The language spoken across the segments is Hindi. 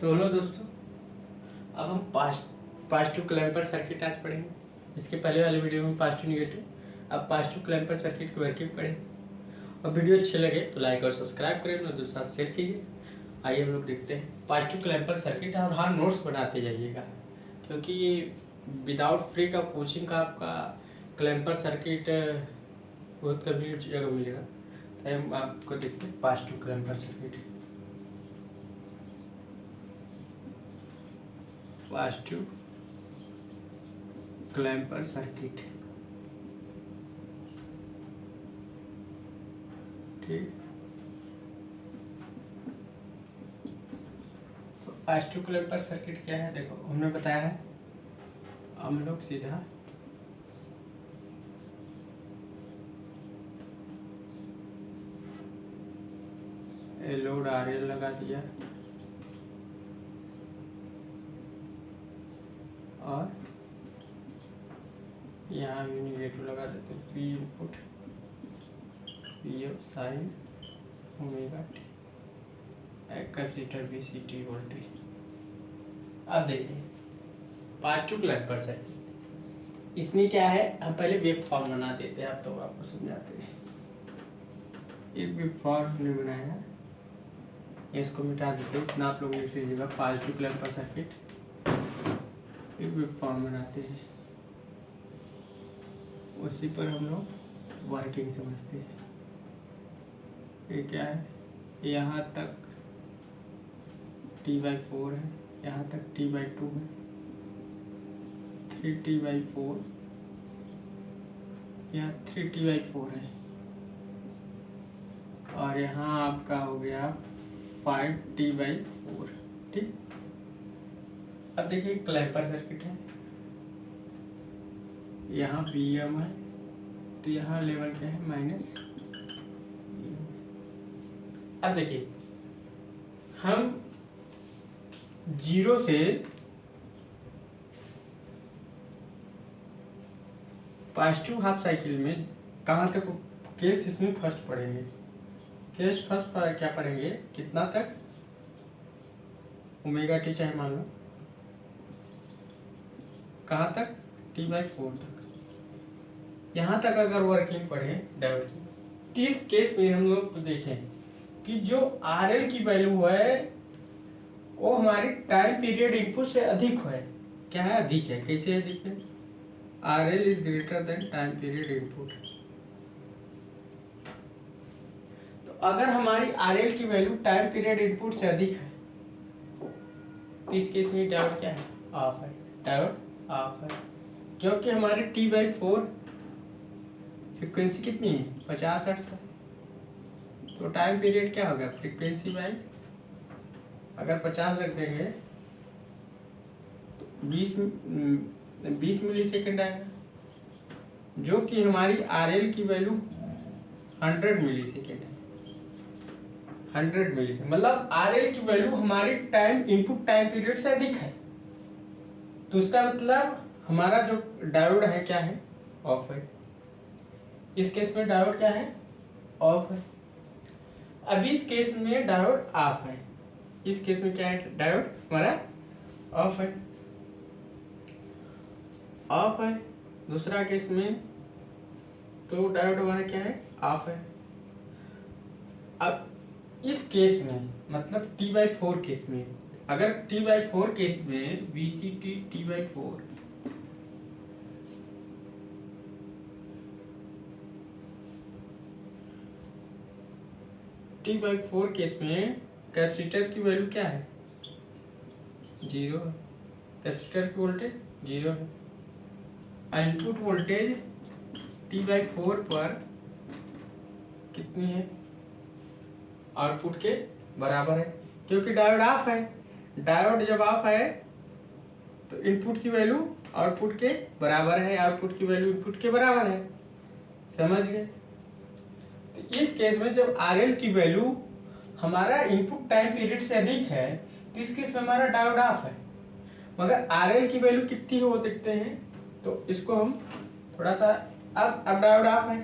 तो हेलो दोस्तों, अब हम पॉजिटिव क्लैम्पर सर्किट आज पढ़ेंगे। इसके पहले वाले वीडियो में पॉजिटिव नेगेटिव, अब पॉजिटिव क्लैम्पर सर्किट की वर्किंग पढ़ेंगे। और वीडियो अच्छे लगे तो लाइक और सब्सक्राइब करें और दूसरा शेयर कीजिए। आइए हम लोग देखते हैं पॉजिटिव क्लैम्पर सर्किट। और हाँ, नोट्स बनाते जाइएगा, क्योंकि ये विदाउट फ्री का कोचिंग का आपका क्लैम्पर सर्किट बहुत कभी जगह मिलेगा। तो हम आपको देखते हैं positive clamper circuit. Positive clamper circuit, ठीक। तो पॉजिटिव क्लैम्पर सर्किट क्या है, देखो हमने बताया है। हम लोग सीधा लोड RL लगा दिया और यहाँ भी नेगेटिव लगा देते हैं। P input PF sine omega T, capacitor VCT voltage. अब देखिए पॉजिटिव क्लैम्पर सर्किट, इसमें क्या है, हम पहले वेव फॉर्म बना देते हैं। अब तो आपको समझाते हैं। एक वेव फॉर्म हमने बनाया, इसको मिटा देते हैं। इतना आप लोग लिख लीजिएगा। पॉजिटिव क्लैम्पर सर्किट एक वेव फॉर्म बनाते हैं, उसी पर हम लोग वर्किंग समझते हैं। ये क्या है, यहाँ तक T/4 है, यहाँ तक T/2 है, 3T/4, यहाँ 3T/4 है, और यहाँ आपका हो गया 5T/4, ठीक। अब देखिए क्लैम्पर सर्किट है, यहाँ Vm है, तो यहाँ लेवल क्या है, माइनस। अब देखिए हम 0 से पॉजिटिव हाफ साइकिल में कहाँ तक केस इसमें फर्स्ट पढ़ेंगे। केस फर्स्ट पर क्या पढ़ेंगे, कितना तक, ओमेगा टी चाहे मान लो, कहाँ तक, T/4 तक। यहाँ तक अगर वर्किंग पढ़े डायोड की, तो इस केस में हम लोग देखें कि जो RL की वैल्यू है वो हमारी टाइम पीरियड इनपुट से अधिक है। क्या है, अधिक है। कैसे अधिक है, RL is greater than time period input. तो अगर हमारी RL की वैल्यू टाइम पीरियड इनपुट से अधिक है तो इस केस में डायोड क्या है, ऑफ है। डायोड ऑफ है, क्योंकि हमारे T/4 फ्रीक्वेंसी कितनी है, 50 हर्ट्ज है। तो टाइम पीरियड क्या होगा, फ्रीक्वेंसी बाई, अगर 50 रख देंगे तो 20 मिली सेकेंड आएगा, जो कि हमारी RL की वैल्यू 100 मिली सेकेंड है। 100 मिली सेकेंड मतलब RL की वैल्यू हमारी टाइम इनपुट टाइम पीरियड से अधिक है। तो उसका मतलब हमारा जो डायोड है क्या है, ऑफ है। इस केस में डायोड क्या है, ऑफ है। अब इस केस में डायोड ऑफ है। इस केस में क्या है, डायोड हमारा ऑफ है, ऑफ है। दूसरा केस में तो डायोड हमारा क्या है, ऑफ है। अब इस केस में मतलब T/4 केस में, अगर T/4 केस में VCT T/4 T/4 केस में कैपेसिटर की वैल्यू क्या है, 0 है। कैपेसिटर की वोल्टेज 0 है। इनपुट वोल्टेज T/4 पर कितनी है, आउटपुट के बराबर है, क्योंकि डायोड ऑफ है। डायोड जब ऑफ है तो इनपुट की वैल्यू आउटपुट के बराबर है, आउटपुट की वैल्यू इनपुट के बराबर है। समझ गए। तो इस केस में जब RL की वैल्यू हमारा इनपुट टाइम पीरियड से अधिक है तो इस केस में हमारा डायोड ऑफ है। मगर RL की वैल्यू कितनी है वो देखते हैं। तो इसको हम थोड़ा सा, अब डायोड ऑफ है,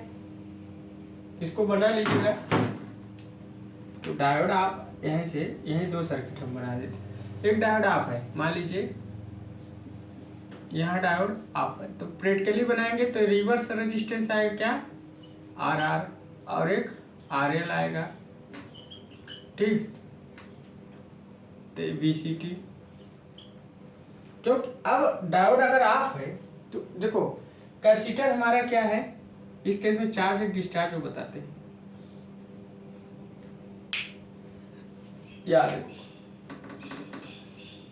इसको बना लीजिएगा। तो डायोड आप यहीं से यहीं दो सर्किट हम बना देते हैं। एक डायोड ऑफ है, मान लीजिए यहाँ डायोड ऑफ है, तो प्रैक्टिकली बनाएंगे तो रिवर्स रेजिस्टेंस आएगा क्या, आर आर, और एक आर एल आएगा, ठीक, तो वी सी टी। क्योंकि अब डायोड अगर ऑफ है तो देखो कैपेसिटर हमारा क्या है, इस केस में चार्ज एक डिस्चार्ज वो बताते हैं, याद रखो।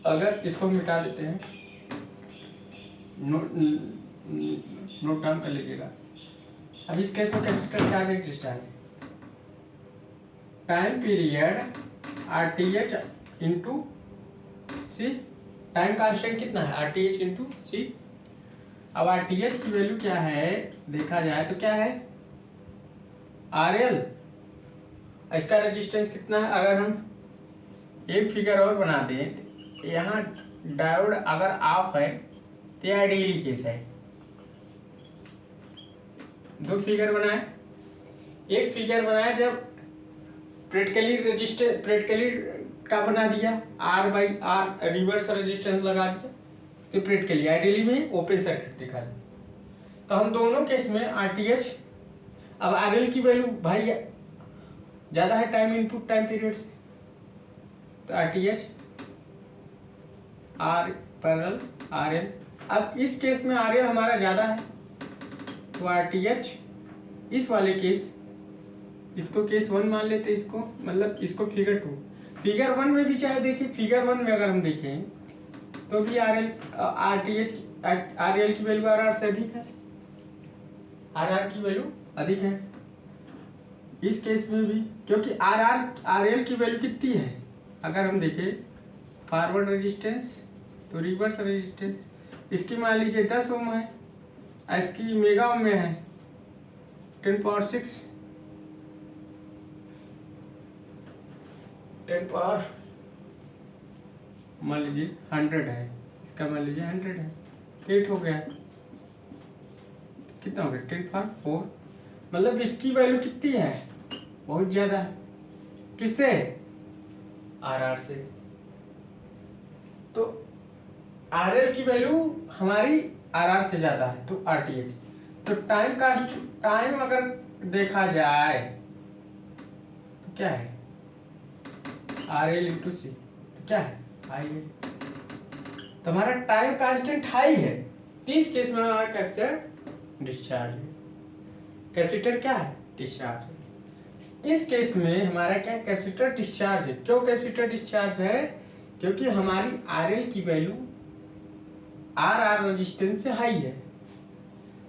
अगर इसको मिटा देते हैं, नोट डाउन कर लीजिएगा। अब इस केस में कैपेसिटर चार्ज एक डिस्चार्ज है, time period R T H into C, time constant कितना है, R T H into C. अब आर टी एच की वैल्यू क्या है देखा जाए तो क्या है, आर एल, इसका रेजिस्टेंस कितना है। अगर हम एक फिगर और बना दें, यहाँ डायोड अगर ऑफ है तो आइडियली केस है, दो फिगर बनाए, एक फिगर बनाया जब प्रैक्टिकली रेजिस्टेंस, प्रैक्टिकली का बना दिया R by R reverse resistance लगा दिया, तो प्रैक्टिकली आइडियली में ओपन सर्किट दिखा दिया। तो हम दोनों केस में आर टी एच, अब आर एल की वैल्यू भाई ज़्यादा है टाइम इनपुट टाइम पीरियड से, तो R T H R parallel R L. अब इस केस में आर एल हमारा ज़्यादा है तो आर टी एच, इस वाले केस, इसको केस 1 मान लेते, इसको मतलब इसको फिगर 2, फिगर 1 में भी चाहे देखिए, फिगर 1 में अगर हम देखें तो भी R L R T H are L की वैल्यू आर आर से अधिक है, आर आर की वैल्यू अधिक है इस केस में भी, क्योंकि आर आर आर एल की वैल्यू कितनी है, अगर हम देखें फॉरवर्ड रेजिस्टेंस तो रिवर्स रेजिस्टेंस, इसकी मान लीजिए 10 ओम है, इसकी मेगा ओम में है 10 पावर 6, 10 पावर मान लीजिए 100 है, इसका मान लीजिए 100 है, 8 हो गया, कितना हो गया 10 पावर 4, मतलब इसकी वैल्यू कितनी है, बहुत ज़्यादा है, किससे, आर आर से। तो आर एल की वैल्यू हमारी आर आर से ज़्यादा है तो आर टी एच, तो टाइम अगर देखा जाए तो क्या है, आर एल इंटू सी, तो क्या है हाई है, तो हमारा टाइम कांस्टेंट हाई है, तो इस केस में हमारा कैपेसिटर डिस्चार्ज है, कैपेसिटर क्या है डिस्चार्ज है। इस केस में हमारा क्या कैपेसिटर डिस्चार्ज है, क्यों कैपेसिटर डिस्चार्ज है, क्योंकि हमारी आर एल की वैल्यू आर आर रेजिस्टेंस से हाई है।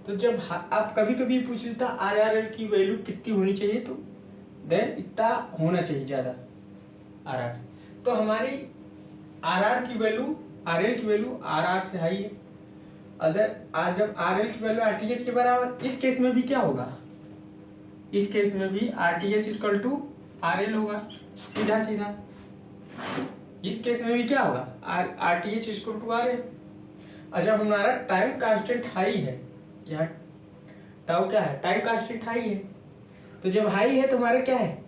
तो जब आप कभी कभी पूछ लेता आर आर एल की वैल्यू कितनी होनी चाहिए, तो देन इतना होना चाहिए ज़्यादा आर आर, तो हमारी आर आर की वैल्यू आर एल की वैल्यू आर आर से हाई है। अदर जब आर एल की वैल्यू आर टी एच के बराबर, इस केस में भी क्या होगा, इस केस में भी R T H equal to R L होगा, सीधा सीधा। इस केस में भी क्या होगा, R T H equal to R L. अच्छा हमारा टाइम कांस्टेंट हाई है, यहाँ टाउ क्या है, टाइम कांस्टेंट हाई है, तो जब हाई है तो हमारा क्या है,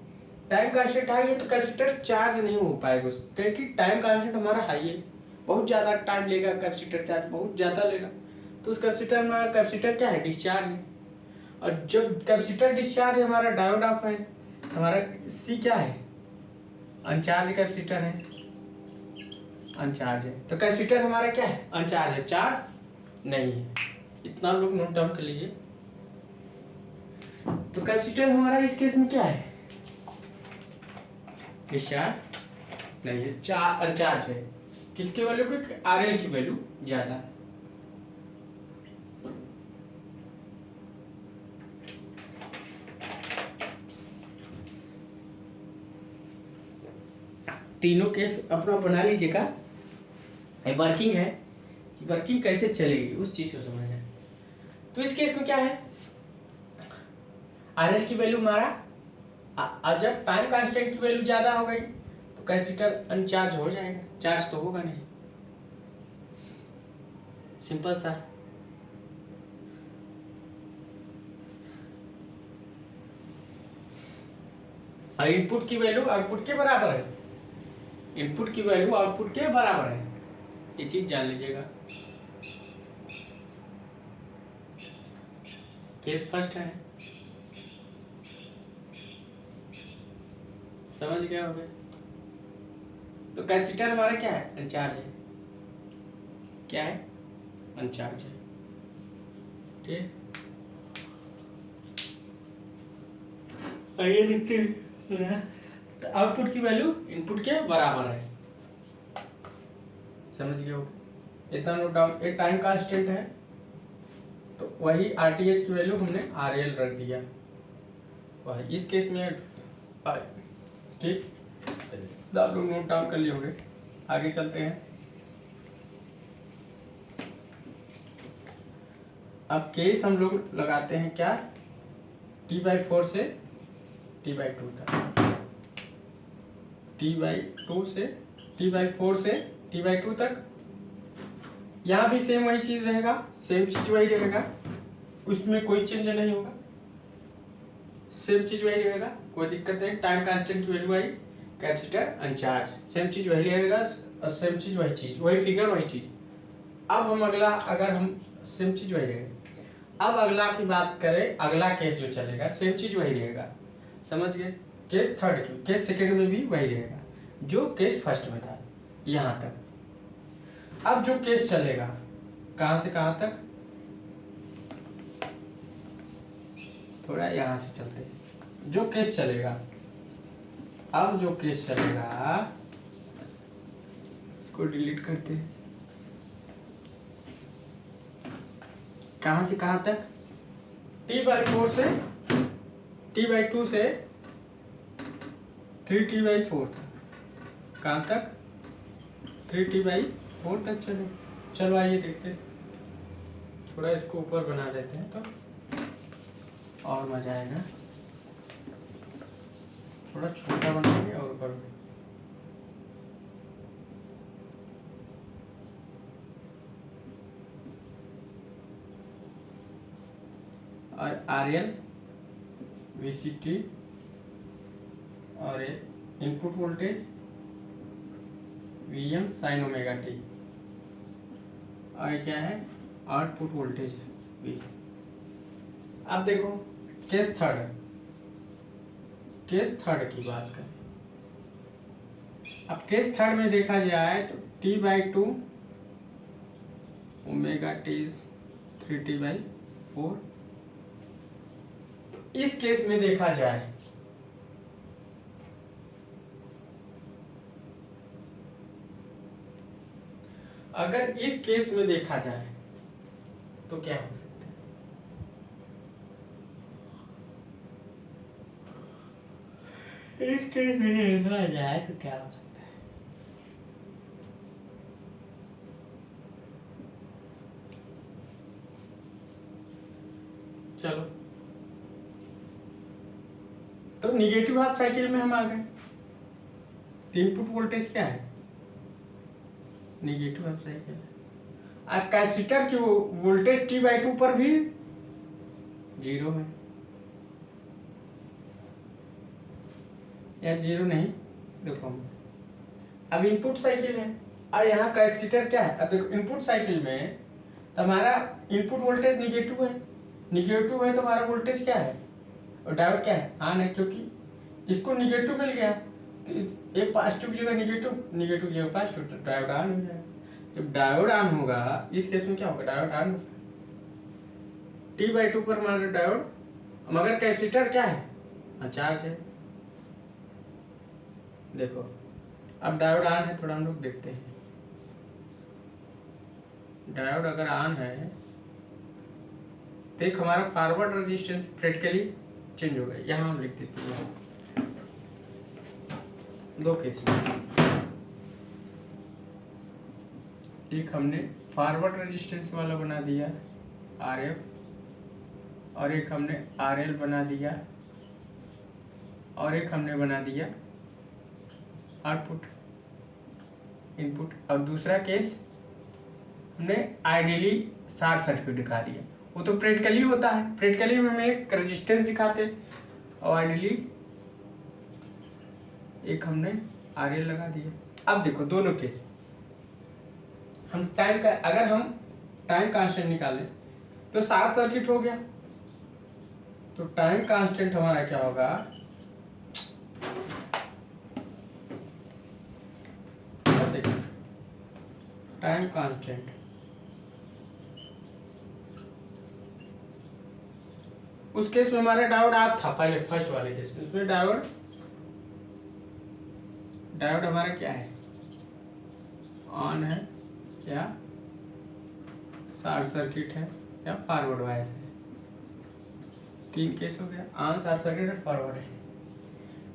टाइम कांस्टेंट हाई है, तो कैपेसिटर चार्ज नहीं हो पाएगा क्योंकि टाइम कांस्टेंट हमारा हाई है, बहुत ज़्यादा टाइम लेगा कैपेसिटर चार्ज, बहुत ज़्यादा लेगा, तो उस कैपेसिटर हमारा कैपेसिटर क्या है डिस्चार्ज है। और जब कैपेसिटर डिस्चार्ज है, हमारा डायोड ऑफ है, हमारा सी क्या है अनचार्ज कैपेसिटर है, अनचार्ज है, तो कैपेसिटर हमारा क्या है अनचार्ज है, चार्ज नहीं है, इतना लोग नोट डाउन कर लीजिए। तो कैपेसिटर हमारा इस केस में क्या है डिस्चार्ज नहीं है, अनचार्ज है, किसकी वैल्यू को, आर एल की वैल्यू ज्यादा है। तीनों केस अपना बना लीजिएगा, वर्किंग है कि वर्किंग कैसे चलेगी उस चीज को समझना है। तो इस केस में क्या है, आर एल की वैल्यू हमारा जब टाइम कांस्टेंट की वैल्यू ज्यादा हो गई तो कैपेसिटर अनचार्ज हो जाएगा, चार्ज तो होगा नहीं, सिंपल सा। और इनपुट की वैल्यू आउटपुट के बराबर है, इनपुट की वैल्यू आउटपुट के बराबर है, ये चीज जान लीजिएगा। केस फर्स्ट है, समझ गए होंगे। तो कैपेसिटर हमारा क्या है, अनचार्ज है। क्या है, अनचार्ज है। ठीक, आइए देखते हैं। तो आउटपुट की वैल्यू इनपुट के बराबर है, समझ गए होंगे। इतना नोट डाउन। एक टाइम कांस्टेंट है, तो वही आरटीएच की वैल्यू हमने आरएल रख दिया, वही इस केस में। ठीक, आप लोग नोट डाउन कर लिए होंगे। आगे चलते हैं। अब केस हम लोग लगाते हैं क्या, T/4 से T/2 तक, T/2 से T/4 से T/2 तक। यहाँ भी सेम वही चीज रहेगा, सेम चीज वही रहेगा, उसमें कोई चेंज नहीं होगा, सेम चीज वही रहेगा, कोई दिक्कत नहीं। टाइम कांस्टेंट की वैल्यू आई, कैपेसिटर अनचार्ज, सेम चीज वही रहेगा, और सेम चीज वही चीज, वही फिगर वही चीज। अब हम अगला, अगर हम सेम चीज वही रहेगा, अब अगला की बात करें, अगला केस जो चलेगा सेम चीज वही रहेगा, समझ गए। केस थर्ड की, केस सेकेंड में भी वही रहेगा जो केस फर्स्ट में था, यहाँ तक। अब जो केस चलेगा, कहाँ से कहाँ तक, थोड़ा यहाँ से चलते हैं। जो केस चलेगा, अब जो केस चलेगा, इसको डिलीट करते हैं। कहाँ से कहाँ तक, T/4 से T/2 से 3T/4 तक। कहाँ तक, 3T/4 तक चलो। चलो आइए देखते हैं, थोड़ा इसको ऊपर बना देते हैं तो और मजा आएगा। थोड़ा छोटा बनाएंगे और ऊपर। और RL VCT और input voltage VM sin omega t, और क्या है, आउटपुट वोल्टेज V। अब देखो केस थर्ड, केस थर्ड की बात करें। अब केस थर्ड में देखा जाए तो T/2 ओमेगा t 3T/4। इस केस में देखा जाए, अगर इस केस में देखा जाए तो क्या हो सकता है, इस केस में देखा जाए तो क्या हो सकता है। चलो, तो निगेटिव हाफ साइकिल में हम आ गए। इनपुट वोल्टेज क्या है, निगेटिव हाफ साइकिल। कैपेसिटर की वोल्टेज T/2 पर भी 0 है, या 0 नहीं, देखो अब इनपुट साइकिल है और यहाँ कैपेसिटर क्या है। अब देखो इनपुट साइकिल में हमारा इनपुट वोल्टेज निगेटिव है, निगेटिव है तो हमारा वोल्टेज क्या है, और डायोड क्या है, ऑन है, क्योंकि इसको निगेटिव मिल गया, तो एक पॉजिटिव जगह निगेटिव, निगेटिव जगह पॉजिटिव, तो डायोड ऑन हो जाएगा। जब डायोड ऑन होगा, इस केस में क्या होगा, डायोड ऑन होगा, T/2 पर हमारा डायोड, मगर कैपेसिटर क्या है, चार्ज है। देखो अब डायोड ऑन है, थोड़ा हम लोग देखते हैं। डायोड अगर ऑन है तो एक हमारा फॉरवर्ड रेजिस्टेंस प्रैक्टिकली चेंज हो गया। यहाँ हम लिख देते हैं दो केस, एक हमने फॉरवर्ड रेजिस्टेंस वाला बना दिया RF, और एक हमने RL बना दिया, और एक हमने बना दिया आउटपुट इनपुट। अब दूसरा केस हमने आइडियली शॉर्ट सर्किट दिखा दिया, वो तो प्रैक्टिकली होता है, प्रैक्टिकली में हम एक रेजिस्टेंस दिखाते, और आइडियली एक हमने RL लगा दिया। अब देखो दोनों केस हम टाइम का, अगर हम टाइम कांस्टेंट निकालें तो शॉर्ट सर्किट हो गया, तो टाइम कांस्टेंट हमारा क्या होगा, देखो टाइम कांस्टेंट उस केस में हमारा डायोड ऑफ था, पहले फर्स्ट वाले केस में, उसमें डायोड हमारा क्या है, ऑन है या शॉर्ट सर्किट है या फॉरवर्ड वाइज है। तीन केस हो गया, ऑन, शॉर्ट सर्किट और फॉरवर्ड है।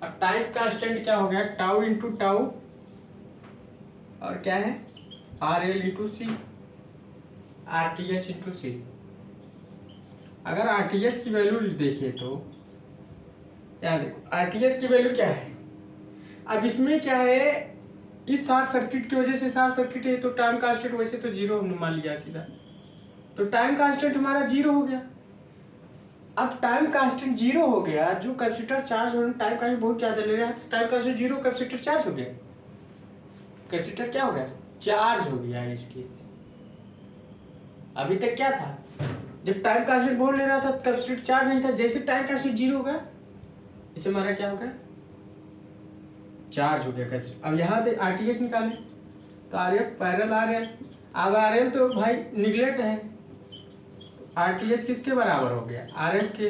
अब टाइम कांस्टेंट क्या हो गया, टाउ इंटू टाउ और क्या है R L into C, are T H into सी। अगर आर टी एच की वैल्यू देखिए तो यहाँ देखो आर टी एच की वैल्यू क्या है, अब इसमें क्या है, इस शॉर्ट सर्किट की वजह से शॉर्ट सर्किट है तो टाइम कांस्टेंट वैसे तो जीरो हमने मान लिया सीधा, तो टाइम कांस्टेंट हमारा जीरो हो गया। अब टाइम कांस्टेंट जीरो हो गया, जो कैपेसिटर चार्ज होने टाइम का बहुत ज्यादा ले रहा है, तो time constant zero, capacitor charge हो गया, कैपेसिटर क्या हो गया, चार्ज हो गया। इसके अभी तक क्या था, जब टाइम कांस्टेंट बहुत ले रहा था कैपेसिटर चार्ज नहीं था, जैसे टाइम कांस्टेंट जीरो हो गया इसे हमारा क्या हो गया, चार्ज हो गया कैपेसिटर। अब यहाँ से आरटीएच निकाले तो आर एफ पैरेलल आ रहा है, अब आर एल तो भाई निगलेक्ट है, आरटीएच किसके बराबर हो गया, आर एफ के,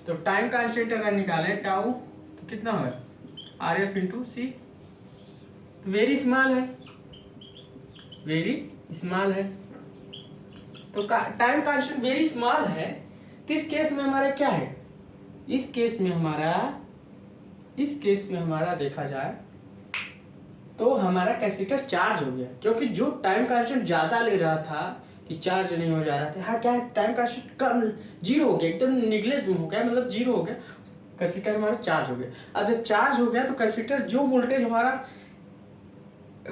तो टाइम कांस्टेंट अगर निकाले टाउ तो कितना होगा आर एफ इंटू सी, वेरी स्मॉल है, वेरी स्मॉल है, तो टाइम कांस्टेंट वेरी स्मॉल है, तो इस केस में हमारा क्या है, इस केस में हमारा देखा जाए तो हमारा कैपेसिटर चार्ज हो गया, क्योंकि जो टाइम कांस्टेंट ज्यादा ले रहा था कि चार्ज नहीं हो जा रहा था, हाँ क्या है टाइम कांस्टेंट कम जीरो हो गया, एकदम निगलेक्ट हो गया, मतलब जीरो हो गया, कैपेसिटर हमारा चार्ज हो गया। अब जब चार्ज हो गया तो कैपेसिटर जो वोल्टेज हमारा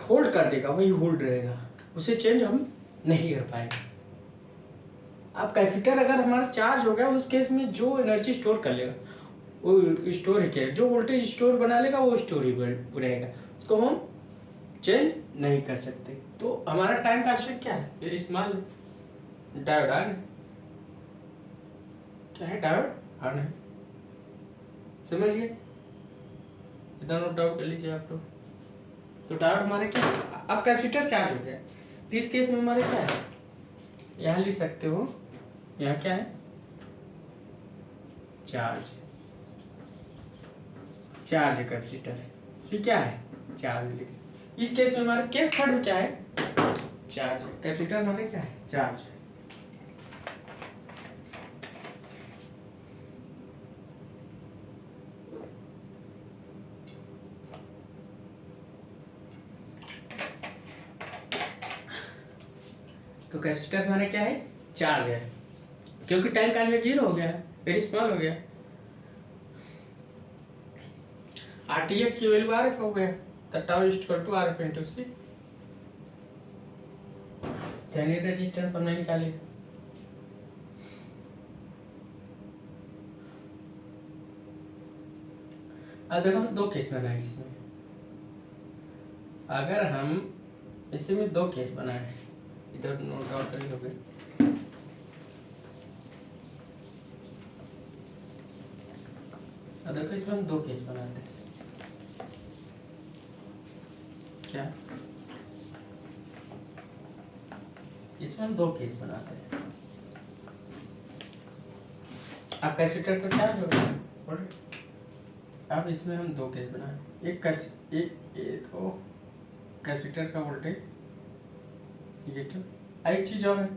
होल्ड कर देगा वही होल्ड रहेगा, उसे चेंज हम नहीं कर पाएंगे। अब कैपेसिटर अगर हमारा चार्ज हो गया उस केस में जो एनर्जी स्टोर कर लेगा वो स्टोर ही क्या, जो वोल्टेज स्टोर बना लेगा वो स्टोर ही रहेगा, उसको हम चेंज नहीं कर सकते। तो हमारा टाइम कांस्टेंट क्या है, वेरी स्मॉल, डायोड ऑन, क्या है डायोड ऑन है, समझ गए, इतना नोट डाउन कर लीजिए आप लोग। तो डायोड हमारे क्या है, अब कैपेसिटर चार्ज हो गया, तो इस केस में हमारे क्या है, यहाँ लिख सकते हो, यहाँ क्या है चार्ज कैपेसिटर है, सी क्या है चार्ज लिख सकते। इस केस में हमारे केस थर्ड में क्या है, चार्ज, कैपेसिटर हमारे क्या है चार्ज। तो कैपेसिटर हमारे क्या है चार्ज है, क्योंकि टाइम कांस्टेंट जीरो हो गया है, वेरी स्मॉल हो गया, आरटीएच की वैल्यू आरएफ हो गया, तो tau is equal to RF into C. Thevenin resistance हमने निकाली, अब देखो हम दो केस बनाए इसमें, अगर हम इसमें दो केस बनाए, इधर नोट डाउन कर लोगे, अब देखो इसमें हम दो केस बनाते हैं, क्या इसमें हम दो केस बनाते हैं। अब कैपेसिटर तो चार्ज हो गया, अब इसमें हम दो केस बनाए, एक तो कैपेसिटर का वोल्टेज नेगेटिव, एक चीज और है,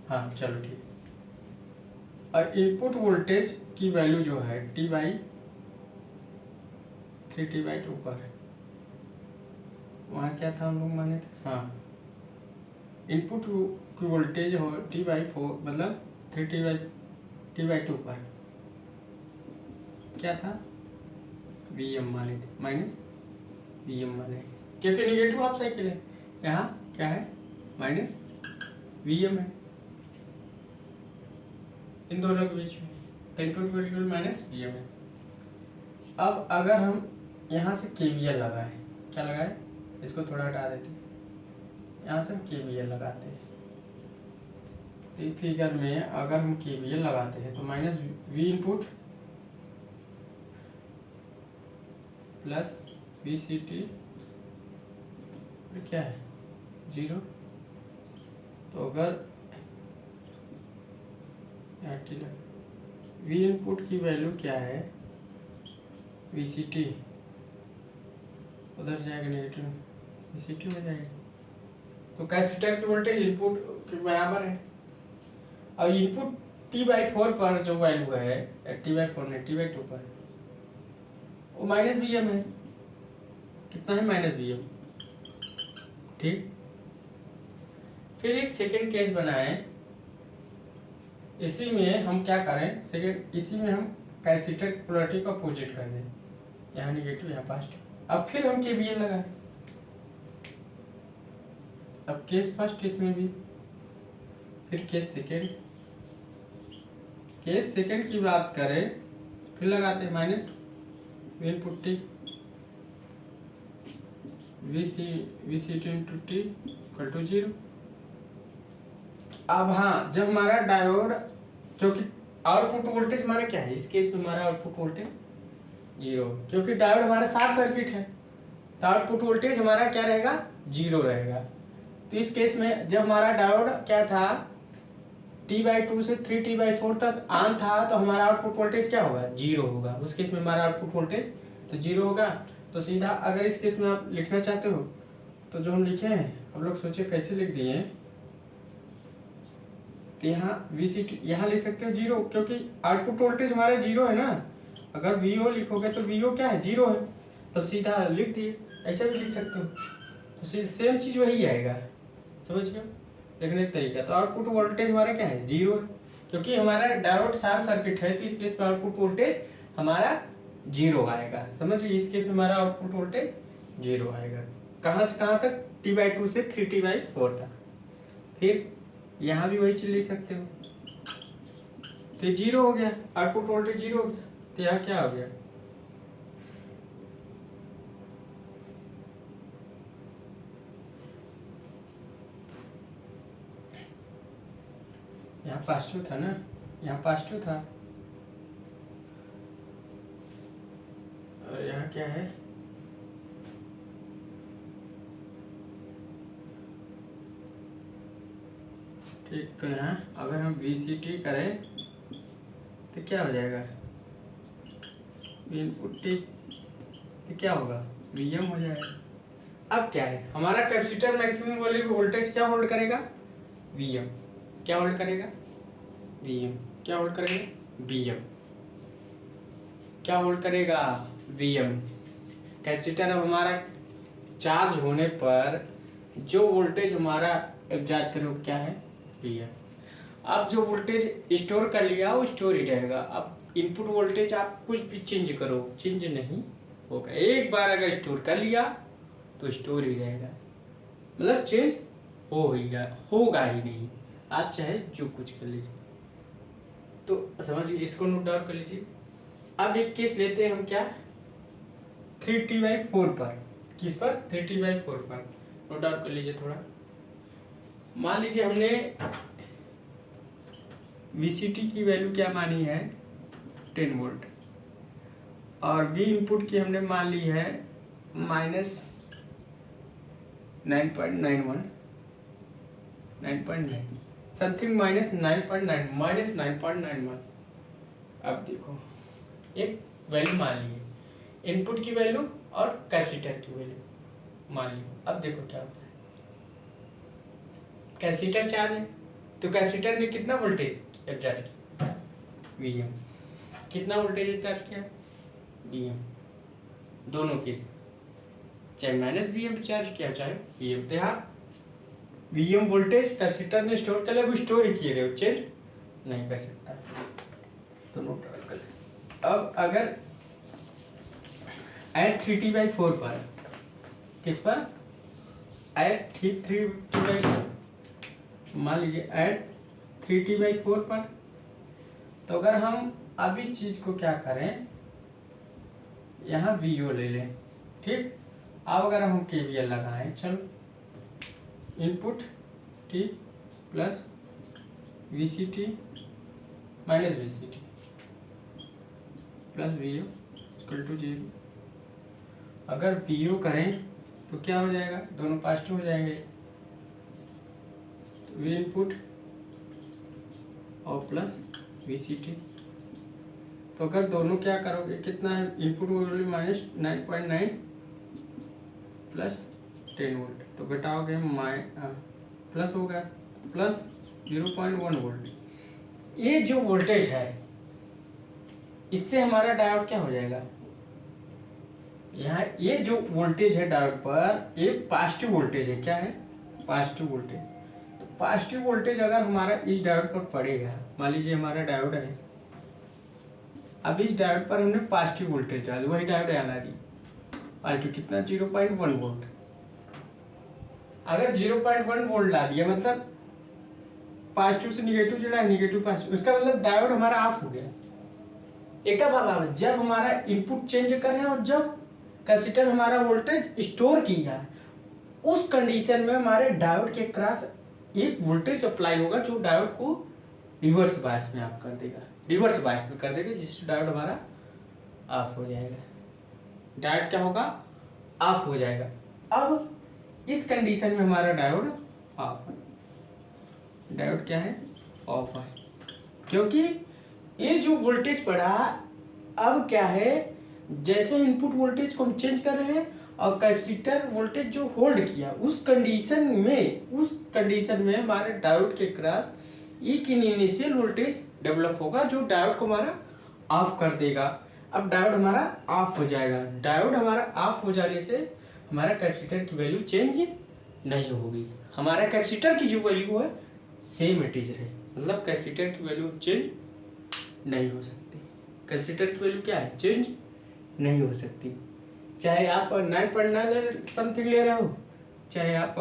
हाँ चलो ठीक, और इनपुट वोल्टेज की वैल्यू जो है T/3T/2 पर है, वहाँ क्या था हम लोग माने थे, हाँ इनपुट की वोल्टेज हो T/4 मतलब 3T/2 पर क्या था Vm माने थे, माइनस Vm माने, क्योंकि निगेटिव हाफ साइकिल है, यहाँ क्या है माइनस Vm है इन दोनों के बीच में, तो इनपुट वोल्टेज माइनस Vm है। अब अगर हम यहाँ से KVL लगाए, क्या लगाए इसको थोड़ा हटा देते हैं, यहाँ से हम KVL लगाते हैं। तो फिगर में अगर हम KVL लगाते हैं तो minus V input plus VCT क्या है 0। तो अगर V इनपुट की वैल्यू क्या है VCT, उधर जाएगा नेगेटिव VCT हो जाएगा। तो कैपेसिटर की वोल्टेज इनपुट के बराबर है। अब इनपुट T/4 पर जो वैल्यू है T/4 नहीं T/2 पर वो -Vm है। कितना है -Vm। ठीक, फिर एक सेकेंड केस बनाएं। इसी में हम क्या करें, सेकेंड इसी में हम कैपेसिटर की पोलैरिटी को अपोजिट कर दें, यहाँ नेगेटिव यहाँ पॉजिटिव। अब फिर हम KVL लगाएं। अब केस फर्स्ट इसमें भी, फिर केस सेकेंड। केस सेकेंड की बात करें फिर लगाते हैं minus V input T VCT into T equal to 0। अब हाँ, जब हमारा डायोड, क्योंकि आउटपुट वोल्टेज हमारा क्या है इस केस में, हमारा आउटपुट वोल्टेज 0, क्योंकि डायोड हमारा शॉर्ट सर्किट है तो आउटपुट वोल्टेज हमारा क्या रहेगा 0 रहेगा। तो इस केस में जब हमारा डायोड क्या था T/2 से 3T/4 तक ऑन था तो हमारा आउटपुट वोल्टेज क्या होगा 0 होगा। उस केस में हमारा आउटपुट वोल्टेज तो 0 होगा। तो सीधा अगर इस केस में आप लिखना चाहते हो तो जो हम लिखे हैं, हम लोग सोचे कैसे लिख दिए, तो यहाँ VCT यहाँ लिख सकते हो 0, क्योंकि आउटपुट वोल्टेज हमारा 0 है ना। अगर VO लिखोगे तो VO क्या है 0 है, तब सीधा लिख दिए। ऐसे भी लिख सकते हो, तो सेम चीज वही आएगा, समझ गए लिखने का तरीका। तो आउटपुट वोल्टेज हमारा क्या है 0 है, क्योंकि हमारा डायोड शॉर्ट सर्किट है तो इस केस में आउटपुट वोल्टेज हमारा 0 आएगा। समझ गए, इस केस में हमारा आउटपुट वोल्टेज 0 आएगा। कहाँ से कहाँ तक T/2 से 3T/4 तक। फिर यहाँ भी वही चीज लिख सकते हो, तो 0 हो गया, आउटपुट वोल्टेज 0 हो गया। तो यहाँ क्या हो गया यहाँ पॉजिटिव था ना, यहाँ पॉजिटिव था और यहाँ क्या है ठीक। तो यहाँ अगर हम VCT करें तो क्या हो जाएगा इनपुट T, तो क्या होगा Vm हो जाएगा। अब क्या है हमारा कैपेसिटर मैक्सिमम वैल्यू वोल्टेज क्या होल्ड करेगा Vm। क्या होल्ड करेगा Vm। क्या होल्ड करेगा Vm। क्या होल्ड करेगा Vm। कैपेसिटर अब हमारा चार्ज होने पर जो वोल्टेज हमारा एब्जॉर्ब करे वो क्या है Vm। अब जो वोल्टेज स्टोर कर लिया वो स्टोर ही रहेगा। अब इनपुट वोल्टेज आप कुछ भी चेंज करो चेंज नहीं होगा। एक बार अगर स्टोर कर लिया तो स्टोर ही रहेगा, मतलब चेंज होगा ही नहीं, आप चाहे जो कुछ कर लीजिए। तो समझिए, इसको नोट डाउन कर लीजिए। अब एक केस लेते हैं हम क्या 3T/4 पर। किस पर 3T/4 पर नोट डाउन कर लीजिए थोड़ा। मान लीजिए हमने VCT की वैल्यू क्या मानी है 10 वोल्ट और V इनपुट की हमने मान ली है -9.91 समथिंग -9.91। अब देखो एक वैल्यू मान ली है, इनपुट की वैल्यू और कैपेसिटर की वैल्यू मान ली। अब देखो क्या होता है, कैपेसिटर चार्ज है तो कैपेसिटर ने कितना वोल्टेज चार्ज किया Vm। कितना वोल्टेज चार्ज किया Vm। दोनों केस चाहे -Vm चार्ज किया चाहे Vm। तो यहाँ Vm वोल्टेज कैपेसिटर ने स्टोर कर लिया, वो स्टोर ही किए रहे, चेंज नहीं कर सकता। तो नोट डाउन कर ले। अब अगर एट 3T/4 पर, किस पर एट 3T/4 मान लीजिए एट 3T/4 पर, तो अगर हम अब इस चीज को क्या करें यहाँ VO ले लें, ठीक। अब अगर हम KVL लगाएं, चलो input T plus VCT minus VCT plus VO equal to 0। अगर VO करें तो क्या हो जाएगा, दोनों पॉजिटिव हो जाएंगे, तो V इनपुट और प्लस VCT। तो अगर दोनों क्या करोगे, कितना है इनपुट वैल्यू -9.9 प्लस 10 वोल्ट, तो घटाओगे प्लस होगा प्लस 0.1 वोल्ट। ये जो वोल्टेज है इससे हमारा डायोड क्या हो जाएगा, यहाँ ये जो वोल्टेज है डायोड पर, ये पॉजिटिव वोल्टेज है। क्या है, पॉजिटिव वोल्टेज। तो पॉजिटिव वोल्टेज अगर हमारा इस डायोड पर पड़ेगा, मान लीजिए हमारा डायोड है, अब इस डायोड पर हमने पॉजिटिव वोल्टेज डाल, वही डायोड यहाँ ला दी, पॉजिटिव कितना 0.1 वोल्ट। अगर 0.1 वोल्ट ला दिया मतलब पॉजिटिव से निगेटिव जुड़ा है, निगेटिव पॉजिटिव, उसका मतलब डायोड हमारा ऑफ हो गया। एक बार जब हमारा इनपुट चेंज कर रहे हैं और जब कैपेसिटर हमारा वोल्टेज स्टोर किया है, उस कंडीशन में हमारे डायोड के क्रॉस एक वोल्टेज अप्लाई होगा जो डायोड को रिवर्स बायस में आप कर देगा, रिवर्स बायस में कर देगा, जिससे डायोड हमारा ऑफ हो जाएगा। डायोड क्या होगा, ऑफ हो जाएगा। अब इस कंडीशन में हमारा डायोड ऑफ है, डायोड क्या है, ऑफ है, क्योंकि ये जो वोल्टेज पड़ा अब क्या है, जैसे इनपुट वोल्टेज को हम चेंज कर रहे हैं और कैपेसिटर वोल्टेज जो होल्ड किया, उस कंडीशन में हमारे डायोड के क्रॉस एक इनिशियल वोल्टेज डेवलप होगा जो डायोड को हमारा ऑफ कर देगा। अब डायोड हमारा ऑफ हो जाएगा। डायोड हमारा ऑफ हो जाने से हमारा कैपेसिटर की वैल्यू चेंज नहीं होगी, हमारा कैपेसिटर की जो वैल्यू है सेम इट इज रहे, मतलब कैपेसिटर की वैल्यू चेंज नहीं हो सकती। कैपेसिटर की वैल्यू क्या है, चेंज नहीं हो सकती, चाहे आप 9.9 समथिंग ले रहे हो, चाहे आप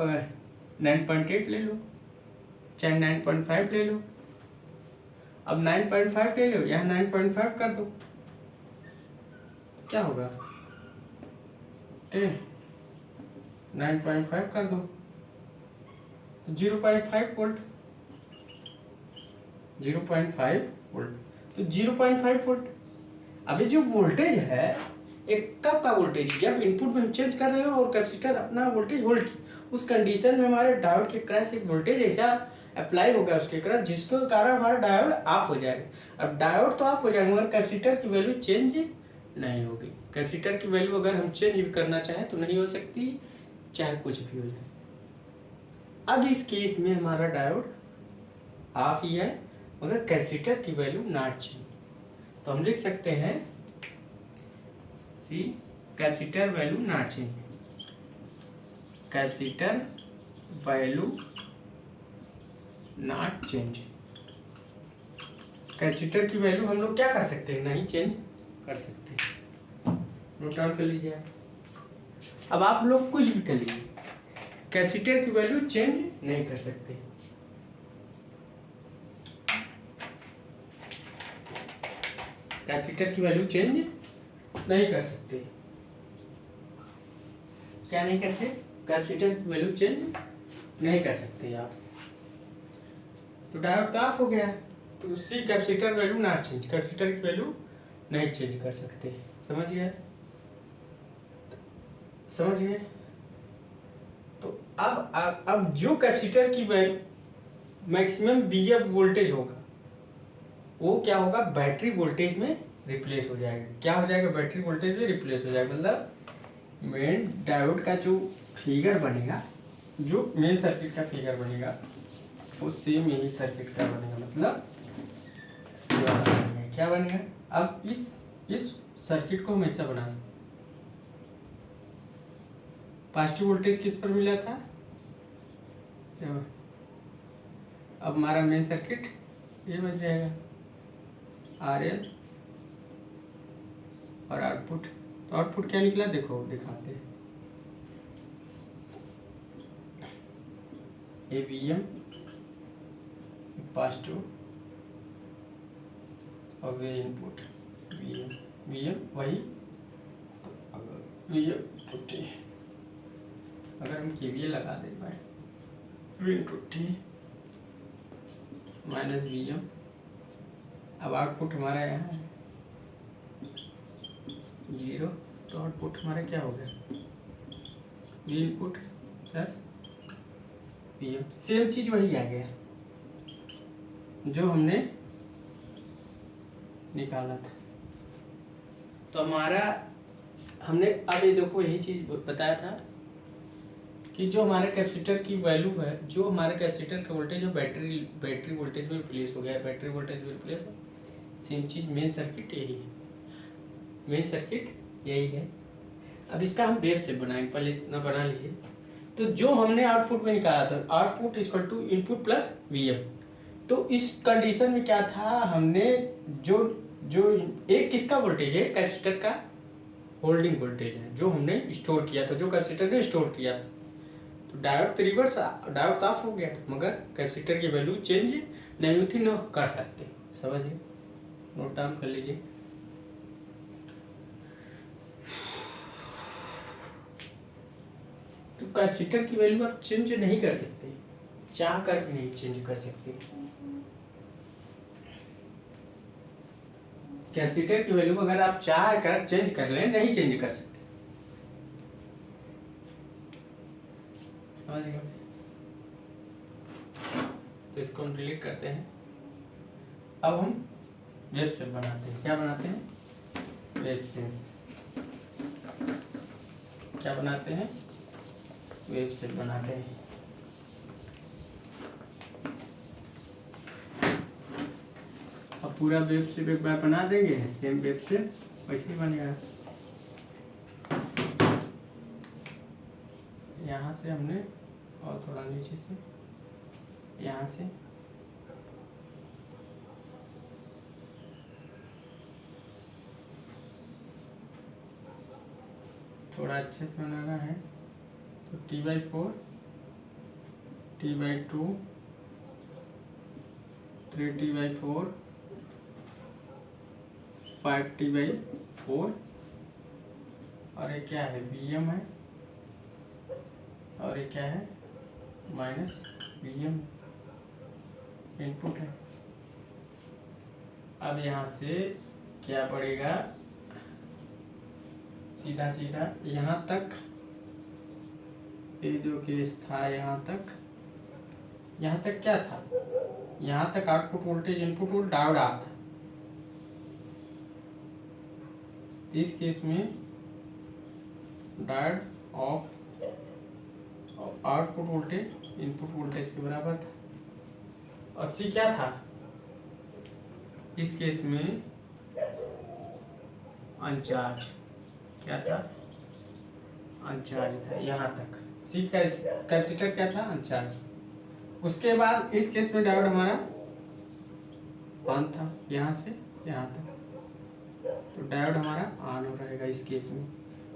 9.8 ले लो, चाहे 9.5 ले लो। अब 9.5 ले लो, यहाँ 9.5 कर दो, क्या होगा 10, 9.5 कर दो तो 0.5 वोल्ट, 0.5 वोल्ट, तो 0.5 वोल्ट। अभी जो वोल्टेज है एक कब का वोल्टेज, जब इनपुट में हम चेंज कर रहे हो और कैपेसिटर अपना वोल्टेज होल्ड की, उस कंडीशन में हमारे डायोड के क्रॉस एक वोल्टेज ऐसा अप्लाई होगा उसके क्रॉस, जिसके कारण हमारा डायोड ऑफ हो जाएगा। अब डायोड तो ऑफ हो जाएगा मगर कैपेसिटर की वैल्यू चेंज नहीं होगी। कैपेसिटर की वैल्यू अगर हम चेंज भी करना चाहें तो नहीं हो सकती, चाहे कुछ भी हो जाए। अब इस केस में हमारा डायोड ऑफ ही है मगर कैपेसिटर की वैल्यू नॉट चेंज, तो हम लिख सकते हैं C capacitor value not change, capacitor value not change. Capacitor की वैल्यू हम लोग क्या कर सकते हैं, नहीं चेंज कर सकते। नोट डाउन कर लीजिए आप। अब आप लोग कुछ भी कर लीजिए, कैपेसिटर की वैल्यू चेंज नहीं कर सकते। कैपेसिटर की वैल्यू चेंज नहीं कर सकते। क्या नहीं करते, कैपेसिटर की वैल्यू चेंज नहीं कर सकते आप। तो डायोड तो ऑफ हो गया, तो उसी capacitor value not change, capacitor की वैल्यू नहीं चेंज कर सकते। समझ गए, समझ गए। तो अब जो कैपेसिटर की वैल्यू मैक्सिमम BF वोल्टेज होगा वो क्या होगा, बैटरी वोल्टेज में रिप्लेस हो जाएगा। क्या हो जाएगा, बैटरी वोल्टेज में रिप्लेस हो जाएगा। मतलब मेन डायोड का जो फिगर बनेगा, जो मेन सर्किट का फिगर बनेगा वो सेम यही सर्किट का बनेगा। मतलब क्या बनेगा, अब इस सर्किट को हम ऐसा बना सकते। पॉजिटिव वोल्टेज किस पर मिला था, अब हमारा मेन सर्किट ये बन जाएगा, RL और आउटपुट। तो आउटपुट क्या निकला, देखो दिखाते हैं, AVM पॉजिटिव और वे इनपुट VM वही, तो VM 50 अगर हम केवीएल लगा दें भाई, V into T minus VM, अब आउटपुट हमारा यहाँ है 0, तो आउटपुट हमारा क्या हो गया V input plus VM, same चीज वही आ गया जो हमने निकाला था। तो हमारा हमने अब ये देखो यही चीज बताया था कि जो हमारे कैपेसिटर की वैल्यू है, जो हमारे कैपेसिटर का वोल्टेज है बैटरी वोल्टेज में रिप्लेस हो गया, बैटरी वोल्टेज में रिप्लेस हो, सेम चीज मेन सर्किट यही है, मेन सर्किट यही है। अब इसका हम वेव शेप बनाएंगे, पहले इतना बना लीजिए। तो जो हमने आउटपुट में निकाला था, output equal to input plus VM, तो इस कंडीशन में क्या था, हमने जो जो एक किसका वोल्टेज है, कैपेसिटर का होल्डिंग वोल्टेज है जो हमने स्टोर किया था, जो कैपेसिटर ने स्टोर किया था। तो डायोड तो रिवर्स, डायोड ऑफ हो गया था, मगर कैपेसिटर की वैल्यू चेंज नहीं हुई थी, न कर सकते। समझिए, नोट डाउन कर लीजिए। तो कैपेसिटर की वैल्यू आप चेंज नहीं कर सकते, चाह कर भी नहीं चेंज कर सकते। कैपेसिटर की वैल्यू अगर आप चाह कर चेंज कर लें, नहीं चेंज कर सकते। समझ गए? तो इसको हम डिलीट करते हैं। अब हम वेव शेप बनाते हैं। क्या बनाते हैं? Wave shape. क्या बनाते हैं? वेव शेप बनाते हैं। अब पूरा वेव शेप एक बार बना देंगे, सेम वेव शेप वैसे ही बनेगा। यहाँ से हमने, और थोड़ा नीचे से, यहाँ से थोड़ा अच्छे से बनाना है। तो T/4, T/2, 3T/4, 5T/4, और ये क्या है, VM है, और ये क्या है, माइनस VM इनपुट है। अब यहाँ से क्या पड़ेगा, सीधा सीधा यहाँ तक, ये जो केस था यहाँ तक क्या था, यहाँ तक output voltage input voltage diode आ था। इस केस में diode off, output voltage input voltage के बराबर था। और C क्या था, इस केस में अनचार्ज, क्या था, अनचार्ज था यहाँ तक। C कैपेसिटर क्या था, अनचार्ज। उसके बाद इस केस में डायोड हमारा ऑन था, यहाँ से यहाँ तक, तो डायोड हमारा ऑन हो रहेगा इस केस में।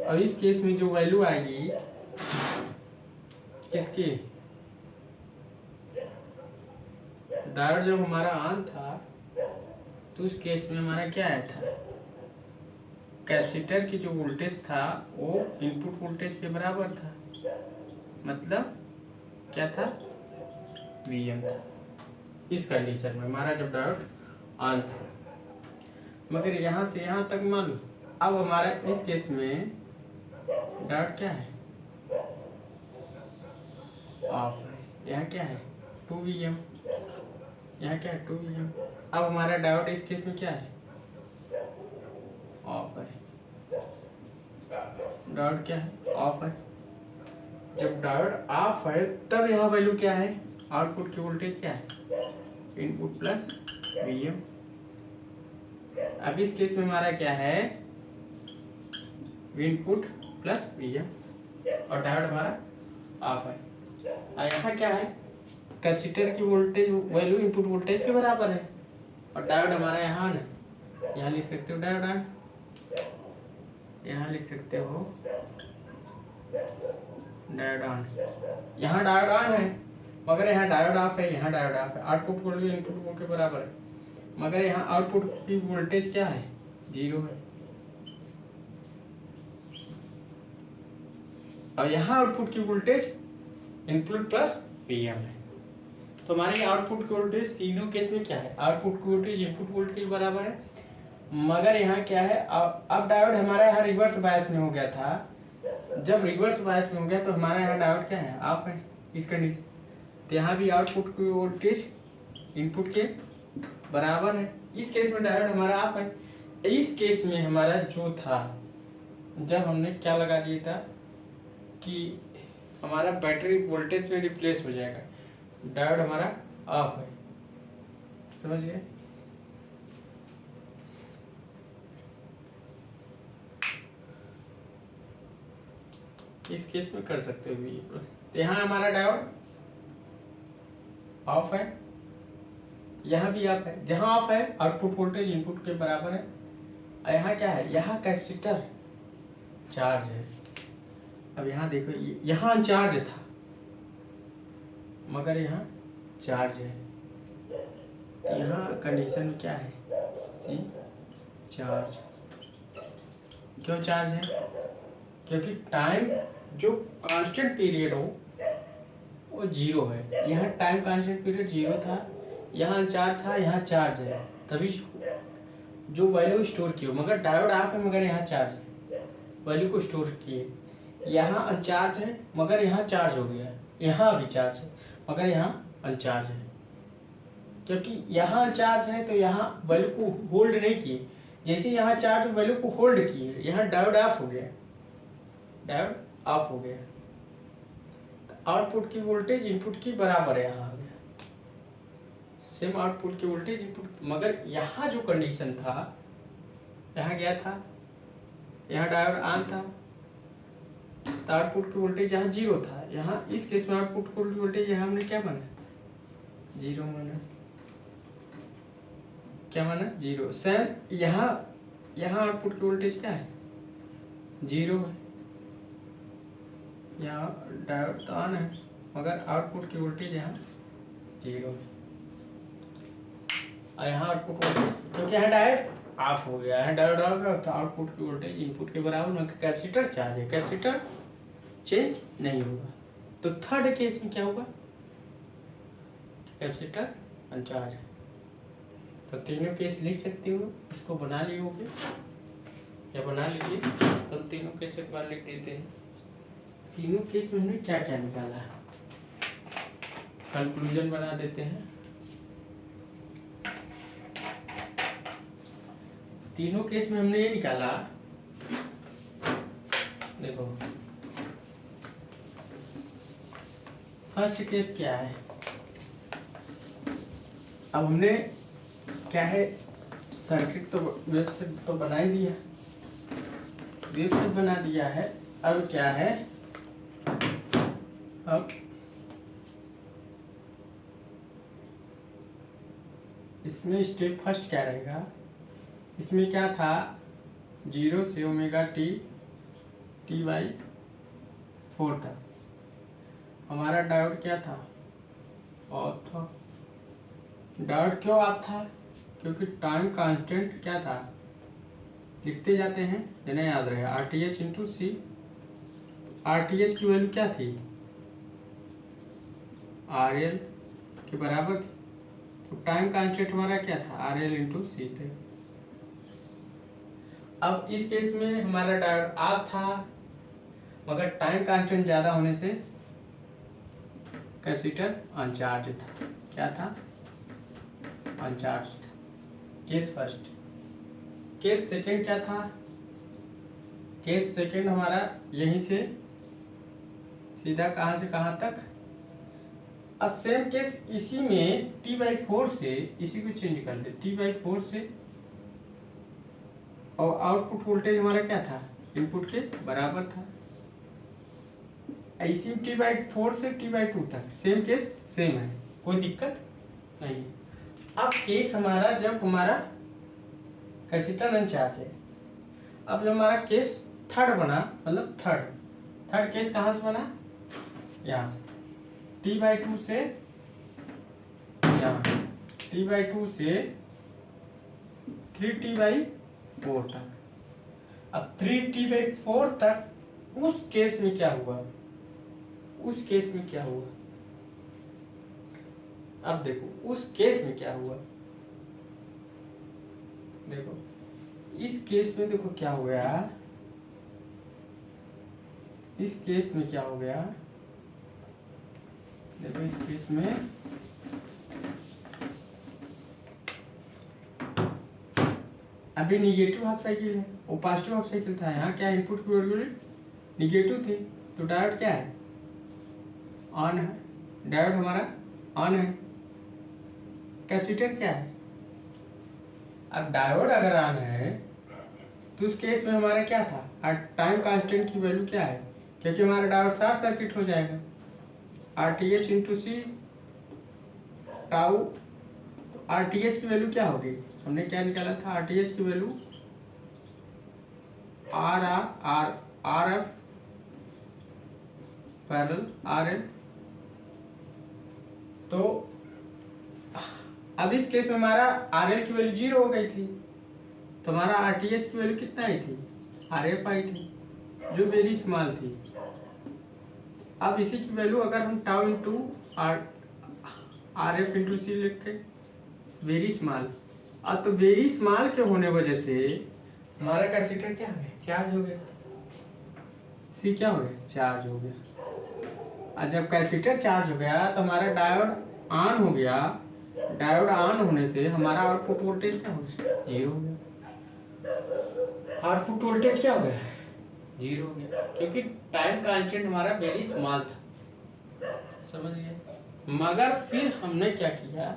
और इस केस में जो वैल्यू आएगी किसकी, डायोड जब हमारा ऑन था तो उस केस में हमारा क्या आया था, कैपेसिटर की जो वोल्टेज था वो इनपुट वोल्टेज के बराबर था, मतलब क्या था, VM था। इस कंडीशन में हमारा जब डायोड ऑन था, मगर यहाँ से यहाँ तक मान लो। अब हमारा इस केस में डायोड क्या है, ऑफ है। यहाँ क्या है, 2VM, यहाँ क्या है, 2VM। अब हमारा डायोड इस केस में क्या है, ऑफ है। डायोड क्या है, ऑफ है। जब डायोड ऑफ है तब यहाँ वैल्यू क्या है, आउटपुट की वोल्टेज क्या है, इनपुट प्लस VM। अब इस केस में हमारा क्या है, इनपुट प्लस VM, और डायोड हमारा ऑफ है। और यहाँ क्या है, कैपेसिटर की वोल्टेज वैल्यू इनपुट वोल्टेज के बराबर है, और डायोड हमारा यहाँ है। यहाँ लिख सकते हो डायोड ऑन, यहाँ लिख सकते हो डायोड ऑन। यहाँ डायोड ऑन है मगर यहाँ डायोड ऑफ है, यहाँ डायोड ऑफ है। आउटपुट वैल्यू इनपुट के बराबर है, मगर यहाँ आउटपुट की वोल्टेज क्या है, 0 है। और यहाँ आउटपुट की वोल्टेज इनपुट प्लस पीएम है। तो हमारे आउटपुट की वोल्टेज तीनों केस में क्या है, आउटपुट की वोल्टेज इनपुट वोल्टेज के बराबर है। मगर यहाँ क्या है, अब डायोड हमारा यहाँ रिवर्स बायस में हो गया था। जब रिवर्स बायस में हो गया तो हमारा यहाँ डायोड क्या है, ऑफ है इस कंडीशन। तो यहाँ भी आउटपुट की वोल्टेज इनपुट के बराबर है। इस केस में डायोड हमारा ऑफ है। इस केस में हमारा जो था, जब हमने क्या लगा दिया था कि हमारा बैटरी वोल्टेज में रिप्लेस हो जाएगा, डायोड हमारा ऑफ है, समझ गए। इस केस में कर सकते हो। तो यहाँ हमारा डायोड ऑफ है, यहाँ भी ऑफ है। जहाँ ऑफ है आउटपुट वोल्टेज इनपुट के बराबर है। और यहाँ क्या है, यहाँ कैपेसिटर चार्ज है। अब यहाँ देखो, यहाँ अनचार्ज था मगर यहाँ चार्ज है। तो यहाँ कंडीशन क्या है, सी चार्ज। क्यों चार्ज है, क्योंकि टाइम जो कांस्टेंट पीरियड हो वो जीरो है। यहाँ टाइम कांस्टेंट पीरियड जीरो था, यहाँ अनचार्ज था, यहाँ चार्ज है, तभी जो वैल्यू स्टोर की हो। मगर डायोड ऑफ है मगर यहाँ चार्ज है, वैल्यू को स्टोर किए। यहाँ अनचार्ज है मगर यहाँ चार्ज हो गया है, यहाँ भी चार्ज है मगर यहाँ अनचार्ज है। क्योंकि यहाँ अनचार्ज है तो यहाँ वैल्यू को होल्ड नहीं किए, जैसे यहाँ चार्ज वैल्यू को होल्ड किए, यहाँ डायोड ऑफ हो गया, डायोड ऑफ हो गया। तो आउटपुट की वोल्टेज इनपुट की बराबर है, यहाँ आ गया सेम आउटपुट की वोल्टेज इनपुट। मगर यहाँ जो कंडीशन था, यहाँ गया था, यहाँ डायोड ऑन था, तो आउटपुट की वोल्टेज यहाँ जीरो था। यहाँ इस केस में आउटपुट की वोल्टेज यहाँ हमने क्या माना, जीरो माना। क्या माना, जीरो। सेम यहाँ आउटपुट की वोल्टेज क्या है, जीरो है। यहाँ डायोड तो ऑन है मगर आउटपुट की वोल्टेज यहाँ जीरो है। और यहाँ आउटपुट वोल्टेज, क्योंकि यहाँ डायोड ऑफ हो गया है, डायोड ऑफ गया तो आउटपुट की वोल्टेज इनपुट के बराबर ना। कैपेसिटर चार्ज है, कैपेसिटर चेंज नहीं होगा। तो थर्ड केस में क्या होगा, कैपेसिटर अनचार्ज है। तो तीनों केस लिख सकते हो, इसको बना लिए होगे या बना लीजिए। तो हम तीनों केस एक बार लिख देते हैं। तीनों केस में हमने क्या क्या निकाला है, कंक्लूजन बना देते हैं। तीनों केस में हमने ये निकाला, देखो फर्स्ट केस क्या है। अब हमने क्या है, सर्किट तो वेबसाइट तो बना ही दिया, वेबसाइट बना दिया है। अब क्या है, अब इसमें स्टेप फर्स्ट क्या रहेगा, इसमें क्या था, 0 से ओमेगा T/4 था। हमारा डायोड क्या था, ऑफ था। डायोड क्यों ऑफ था, क्योंकि टाइम कांस्टेंट क्या था, लिखते जाते हैं जिन्हें याद रहे, RTH इंटू सी। RTH की वैल्यू क्या थी, RL के बराबर थी। तो टाइम कांस्टेंट हमारा क्या था, RL इंटू सी थे। अब इस केस में हमारा डायोड ऑफ था मगर टाइम कांस्टेंट ज्यादा होने से कैपेसिटर अनचार्ज था। क्या था, अनचार्ज था। Case first. केस सेकंड क्या था, केस सेकंड हमारा यहीं से सीधा कहां से कहां तक। अब सेम केस इसी में T/4 से, इसी को चेंज कर दे, T/4 से, और आउटपुट वोल्टेज हमारा क्या था, इनपुट के बराबर था। इसी T/4 से T/2 तक सेम केस सेम है, कोई दिक्कत नहीं है। अब केस हमारा जब हमारा कैपेसिटर अनचार्ज है, अब जब हमारा केस थर्ड बना, मतलब थर्ड केस कहाँ से बना, यहाँ से T/2 से यहाँ, T/2 से 3T/4 तक। अब 3T/4 तक उस केस में क्या हुआ, उस केस में क्या हुआ, अब देखो उस केस में क्या हुआ, देखो इस केस में देखो क्या हो गया, इस केस में क्या हो गया, देखो इस केस में अभी निगेटिव हाफ साइकिल है, वो पॉजिटिव हाफ साइकिल था। यहाँ क्या इनपुट की वैल्यू निगेटिव थे, तो डायोड क्या है, ऑन है, डायोड हमारा ऑन है। कैपेसिटर क्या है, अब डायोड अगर ऑन है तो उस केस में हमारा क्या था, और टाइम कांस्टेंट की वैल्यू क्या है, क्योंकि हमारा डायोड शॉर्ट सर्किट हो जाएगा, RTH इंटू सी टाउ। तो RTH की वैल्यू क्या होगी, हमने क्या निकाला था, RTH की वैल्यू RF पैरेलल RL। तो अब इस केस में हमारा RL की वैल्यू 0 हो गई थी, तो हमारा RTH की वैल्यू कितना आई थी, RF आई थी, जो वेरी स्मॉल थी। अब इसी की वैल्यू अगर हम टाउ इंटू RF इंटू सी लिखे, वेरी स्मॉल, अब तो वेरी स्मॉल के होने वजह से हमारा कैपेसिटर क्या है, चार्ज हो गया, सी क्या हो गया, चार्ज हो गया। और जब कैपेसिटर चार्ज हो गया तो हमारा डायोड ऑन हो गया, डायोड ऑन होने से हमारा आउटपुट वोल्टेज क्या हो गया, 0 हो गया, आउटपुट वोल्टेज क्या हो गया, 0 हो गया, क्योंकि टाइम कांस्टेंट हमारा वेरी स्मॉल था, समझ गए। मगर फिर हमने क्या किया,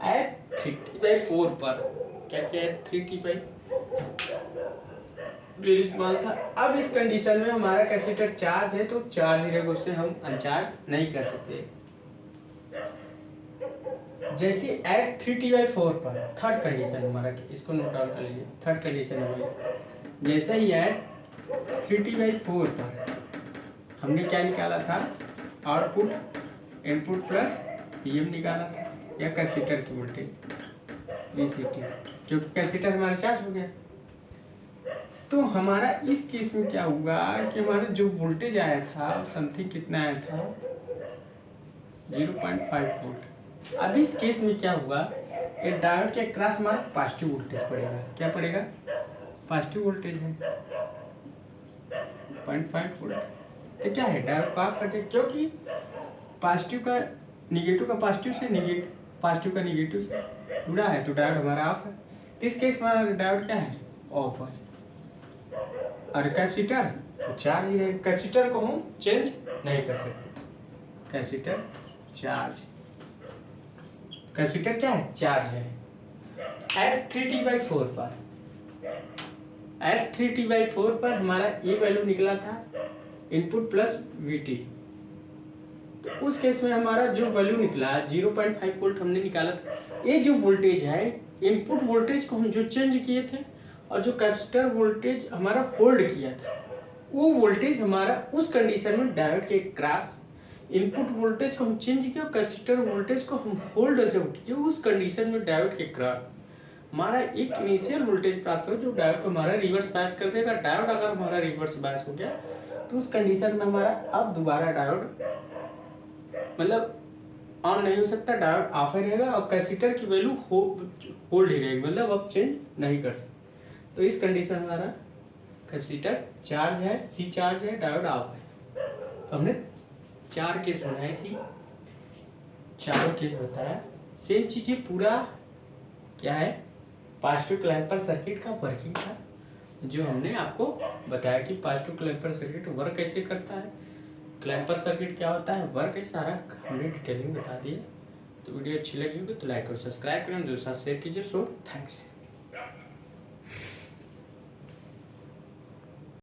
एट 3T/4 पर क्या किया, 3T/, वेरी स्मॉल था। अब इस कंडीशन में हमारा कैपेसिटर चार्ज है, तो चार्ज रहेगा, उससे हम अनचार्ज नहीं कर सकते। जैसे एट 3T/4 पर थर्ड कंडीशन हमारा, इसको नोट डाउन कर लीजिए, थर्ड कंडीशन हमारी जैसे ही एट 3T/4 पर हमने क्या निकाला था, आउटपुट इनपुट प्लस पीएम निकाला था, या कैपेसिटर की वोल्टेज VCT, क्योंकि कैपेसिटर हमारा चार्ज हो गया। तो हमारा इस केस में क्या हुआ कि हमारा जो वोल्टेज आया था समथिंग कितना आया था, 0.5 वोल्ट। अब इस केस में क्या हुआ, एक डायोड के क्रॉस हमारा पॉजिटिव वोल्टेज पड़ेगा, क्या पड़ेगा, पॉजिटिव वोल्टेज है 0.5 वोल्ट। तो क्या है, डायोड को ऑफ कर दे, क्योंकि पॉजिटिव का निगेटिव का पॉजिटिव से, पॉजिटिव का निगेटिव से जुड़ा है, तो डायोड हमारा ऑफ है। तो इस केस में हमारा डायोड क्या है, ऑफ है। और कैपेसिटर तो चार्ज है, कैपेसिटर को हम चेंज नहीं कर सकते, कैपेसिटर चार्ज, कैपेसिटर क्या है, चार्ज है। एट 3T/4 पर, एट 3T/4 पर हमारा ये वैल्यू निकला था, इनपुट प्लस VT। तो उस केस में हमारा जो वैल्यू निकला 0.5 वोल्ट हमने निकाला था। ये जो वोल्टेज है, इनपुट वोल्टेज को हम जो चेंज किए थे, और जो कैपेसिटर वोल्टेज हमारा होल्ड किया था, वो वोल्टेज हमारा उस कंडीशन में डायोड के क्रॉस, इनपुट वोल्टेज को हम चेंज किया, कैपेसिटर वोल्टेज को हम होल्ड जब किए, उस कंडीशन में डायोड के क्रॉस हमारा एक इनिशियल वोल्टेज प्राप्त हो, जो डायोड को हमारा रिवर्स बायस कर देगा। डायोड अगर हमारा रिवर्स बायस हो गया तो उस कंडीशन में हमारा अब दोबारा डायोड मतलब ऑन नहीं हो सकता, डायोड ऑफ ही रहेगा, और कैपेसिटर की वैल्यू होल्ड ही रहेगी, मतलब अब चेंज नहीं कर सकते। तो इस कंडीशन में हमारा कैपेसिटर चार्ज है, सी चार्ज है, डायोड ऑफ है। तो हमने 4 केस बनाई थी, चारों केस बताया। सेम चीजें पूरा क्या है, पॉजिटिव क्लैंपर सर्किट का वर्किंग था, जो हमने आपको बताया कि पॉजिटिव क्लैंपर सर्किट वर्क कैसे करता है, क्लैंपर सर्किट क्या होता है, वर्क है, सारा हमने डिटेलिंग बता दिया। तो वीडियो अच्छी लगी होगी तो लाइक और सब्सक्राइब करें, दोस्तों शेयर कीजिए। So thanks.